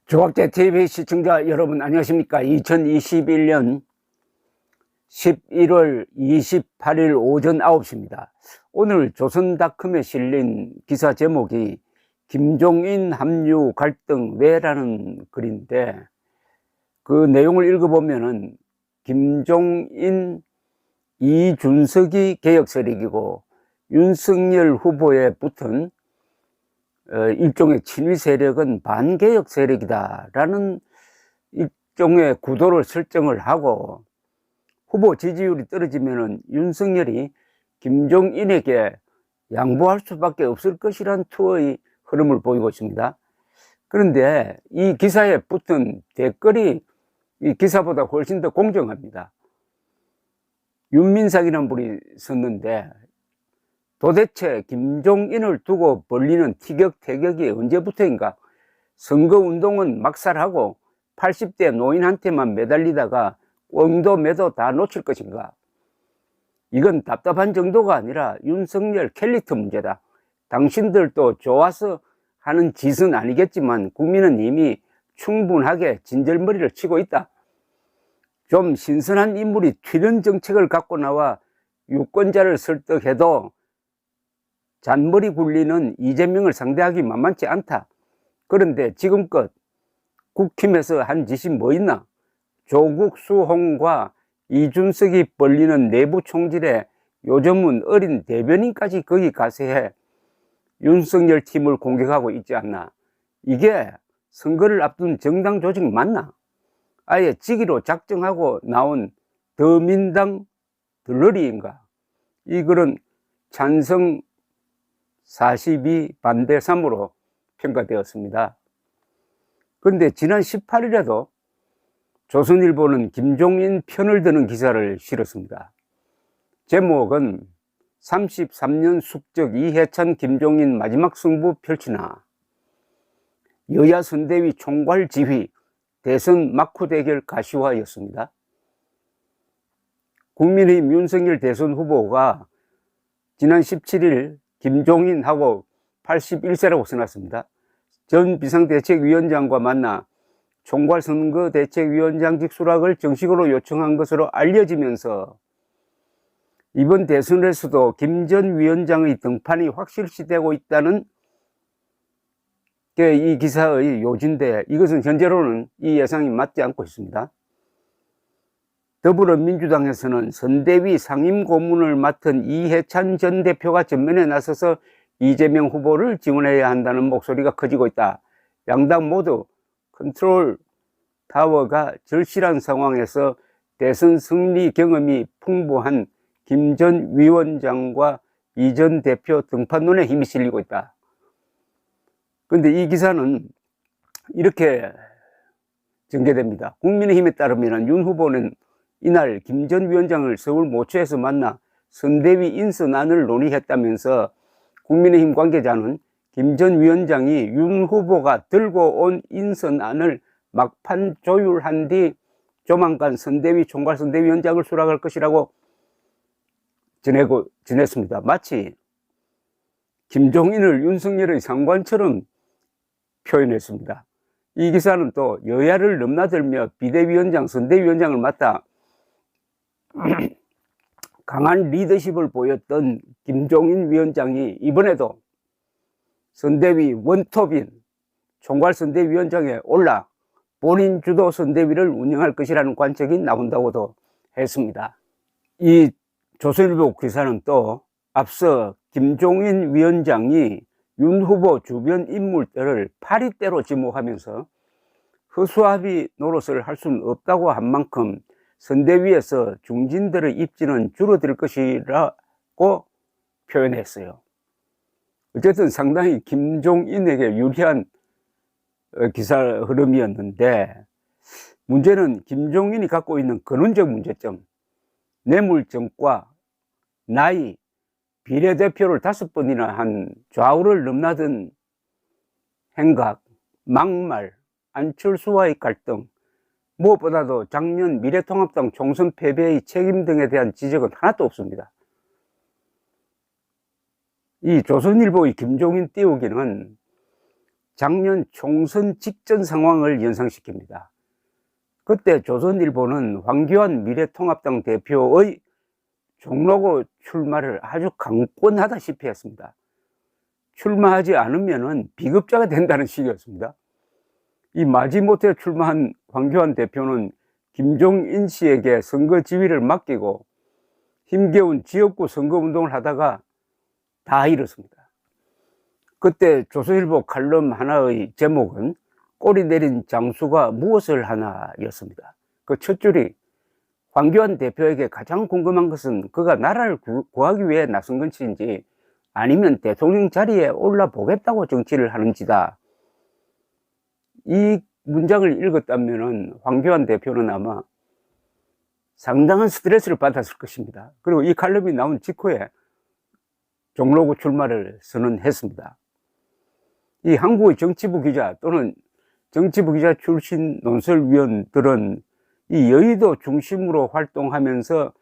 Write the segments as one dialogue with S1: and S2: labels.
S1: 조각제TV 시청자 여러분 안녕하십니까. 2021년 11월 28일 오전 9시입니다. 오늘 조선닷컴에 실린 기사 제목이 김종인 합류 갈등 왜라는 글인데, 그 내용을 읽어보면은 김종인, 이준석이 개혁 세력이고 윤석열 후보에 붙은 일종의 친위 세력은 반개혁 세력이다 라는 일종의 구도를 설정을 하고, 후보 지지율이 떨어지면은 윤석열이 김종인에게 양보할 수밖에 없을 것이란 투의 흐름을 보이고 있습니다. 그런데 이 기사에 붙은 댓글이 이 기사보다 훨씬 더 공정합니다. 윤민상이라는 분이 썼는데, 도대체 김종인을 두고 벌리는 티격태격이 언제부터인가? 선거운동은 막살하고 80대 노인한테만 매달리다가 꽁도 매도 다 놓칠 것인가? 이건 답답한 정도가 아니라 윤석열 캐릭터 문제다. 당신들도 좋아서 하는 짓은 아니겠지만 국민은 이미 충분하게 진절머리를 치고 있다. 좀 신선한 인물이 튀는 정책을 갖고 나와 유권자를 설득해도 잔머리 굴리는 이재명을 상대하기 만만치 않다. 그런데 지금껏 국힘에서 한 짓이 뭐 있나? 조국 수홍과 이준석이 벌리는 내부 총질에 요즘은 어린 대변인까지 거기 가세해 윤석열 팀을 공격하고 있지 않나? 이게 선거를 앞둔 정당 조직 맞나? 아예 지기로 작정하고 나온 더민당 들러리인가? 이 글은 찬성 42 반대 3으로 평가되었습니다. 그런데 지난 18일에도 조선일보는 김종인 편을 드는 기사를 실었습니다. 제목은 33년 숙적 이해찬 김종인 마지막 승부 펼치나, 여야 선대위 총괄 지휘 대선 막후 대결 가시화였습니다. 국민의힘 윤석열 대선 후보가 지난 17일 김종인하고 81세라고 써놨습니다. 전 비상대책위원장과 만나 총괄선거대책위원장직 수락을 정식으로 요청한 것으로 알려지면서 이번 대선에서도 김 전 위원장의 등판이 확실시되고 있다는 게 이 기사의 요지인데, 이것은 현재로는 이 예상이 맞지 않고 있습니다. 더불어민주당에서는 선대위 상임고문을 맡은 이해찬 전 대표가 전면에 나서서 이재명 후보를 지원해야 한다는 목소리가 커지고 있다. 양당 모두 컨트롤 타워가 절실한 상황에서 대선 승리 경험이 풍부한 김 전 위원장과 이 전 대표 등판론에 힘이 실리고 있다. 그런데 이 기사는 이렇게 전개됩니다. 국민의힘에 따르면 윤 후보는 이날 김 전 위원장을 서울 모처에서 만나 선대위 인선안을 논의했다면서, 국민의힘 관계자는 김 전 위원장이 윤 후보가 들고 온 인선안을 막판 조율한 뒤 조만간 선대위 총괄선대위원장을 수락할 것이라고 전했습니다. 마치 김종인을 윤석열의 상관처럼 표현했습니다. 이 기사는 또 여야를 넘나들며 비대위원장, 선대위원장을 맡아 강한 리더십을 보였던 김종인 위원장이 이번에도 선대위 원톱인 총괄선대위원장에 올라 본인 주도 선대위를 운영할 것이라는 관측이 나온다고도 했습니다. 이 조선일보 기사는 또 앞서 김종인 위원장이 윤 후보 주변 인물들을 파리떼로 지목하면서 허수아비 노릇을 할 수는 없다고 한 만큼 선대위에서 중진들의 입지는 줄어들 것이라고 표현했어요. 어쨌든 상당히 김종인에게 유리한 기사 흐름이었는데, 문제는 김종인이 갖고 있는 근원적 문제점, 뇌물증과 나이, 비례대표를 5번이나 한 좌우를 넘나든 행각, 막말, 안철수와의 갈등, 무엇보다도 작년 미래통합당 총선 패배의 책임 등에 대한 지적은 하나도 없습니다. 이 조선일보의 김종인 띄우기는 작년 총선 직전 상황을 연상시킵니다. 그때 조선일보는 황교안 미래통합당 대표의 종로구 출마를 아주 강권하다시피 했습니다. 출마하지 않으면 비급자가 된다는 식이었습니다. 이 마지못해 출마한 황교안 대표는 김종인 씨에게 선거 지휘를 맡기고 힘겨운 지역구 선거운동을 하다가 다 잃었습니다. 그때 조선일보 칼럼 하나의 제목은 꼬리 내린 장수가 무엇을 하나였습니다. 그 첫 줄이 황교안 대표에게 가장 궁금한 것은 그가 나라를 구하기 위해 나선 것인지 아니면 대통령 자리에 올라보겠다고 정치를 하는지다. 이 문장을 읽었다면 황교안 대표는 아마 상당한 스트레스를 받았을 것입니다. 그리고 이 칼럼이 나온 직후에 종로구 출마를 선언했습니다. 이 한국의 정치부 기자 또는 정치부 기자 출신 논설위원들은 이 여의도 중심으로 활동하면서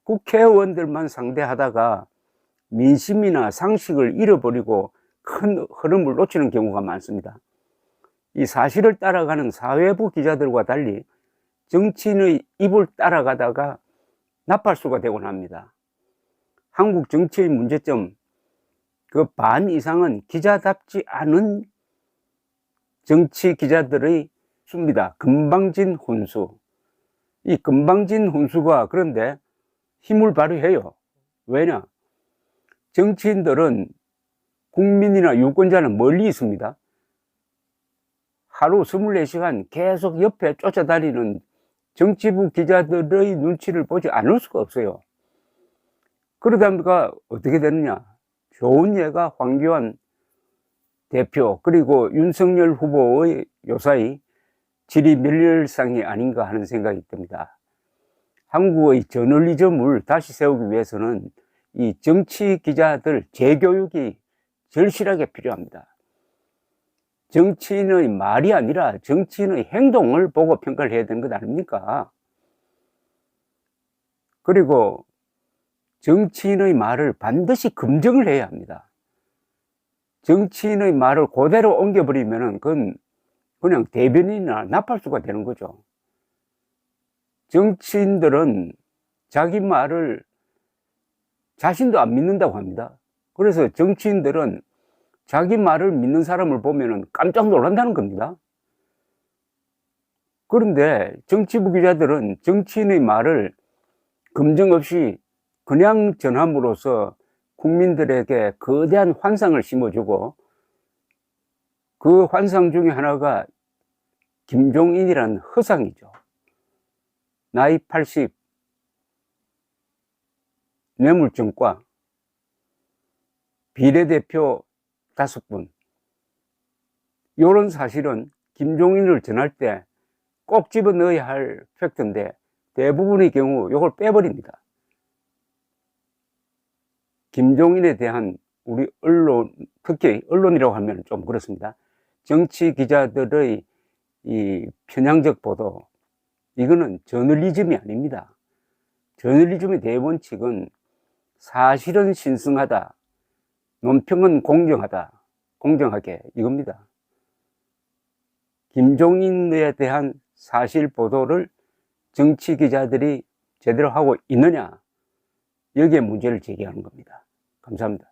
S1: 국회의원들만 상대하다가 민심이나 상식을 잃어버리고 큰 흐름을 놓치는 경우가 많습니다. 이 사실을 따라가는 사회부 기자들과 달리 정치인의 입을 따라가다가 나팔수가 되곤 합니다. 한국 정치의 문제점, 그 반 이상은 기자답지 않은 정치 기자들의 수입니다. 금방진 혼수. 이 금방진 혼수가 그런데 힘을 발휘해요. 왜냐? 정치인들은 국민이나 유권자는 멀리 있습니다. 하루 24시간 계속 옆에 쫓아다니는 정치부 기자들의 눈치를 보지 않을 수가 없어요. 그러다 보니까 어떻게 되느냐? 좋은 예가 황교안 대표 그리고 윤석열 후보의 요사이 지리멸렬상이 아닌가 하는 생각이 듭니다. 한국의 저널리즘을 다시 세우기 위해서는 이 정치 기자들 재교육이 절실하게 필요합니다. 정치인의 말이 아니라 정치인의 행동을 보고 평가를 해야 되는 것 아닙니까? 그리고 정치인의 말을 반드시 검증을 해야 합니다. 정치인의 말을 그대로 옮겨버리면 그건 그냥 대변인이나 나팔수가 되는 거죠. 정치인들은 자기 말을 자신도 안 믿는다고 합니다. 그래서 정치인들은 자기 말을 믿는 사람을 보면 깜짝 놀란다는 겁니다. 그런데 정치부 기자들은 정치인의 말을 검증 없이 그냥 전함으로써 국민들에게 거대한 환상을 심어주고 그 환상 중에 하나가 김종인이라는 허상이죠. 나이 80, 뇌물증과 비례대표 5분. 이런 사실은 김종인을 전할 때 꼭 집어넣어야 할 팩트인데 대부분의 경우 이걸 빼버립니다. 김종인에 대한 우리 언론, 특히 언론이라고 하면 좀 그렇습니다. 정치 기자들의 이 편향적 보도, 이거는 저널리즘이 아닙니다. 저널리즘의 대원칙은 사실은 신성하다, 논평은 공정하다, 공정하게, 이겁니다. 김종인에 대한 사실 보도를 정치 기자들이 제대로 하고 있느냐, 여기에 문제를 제기하는 겁니다. 감사합니다.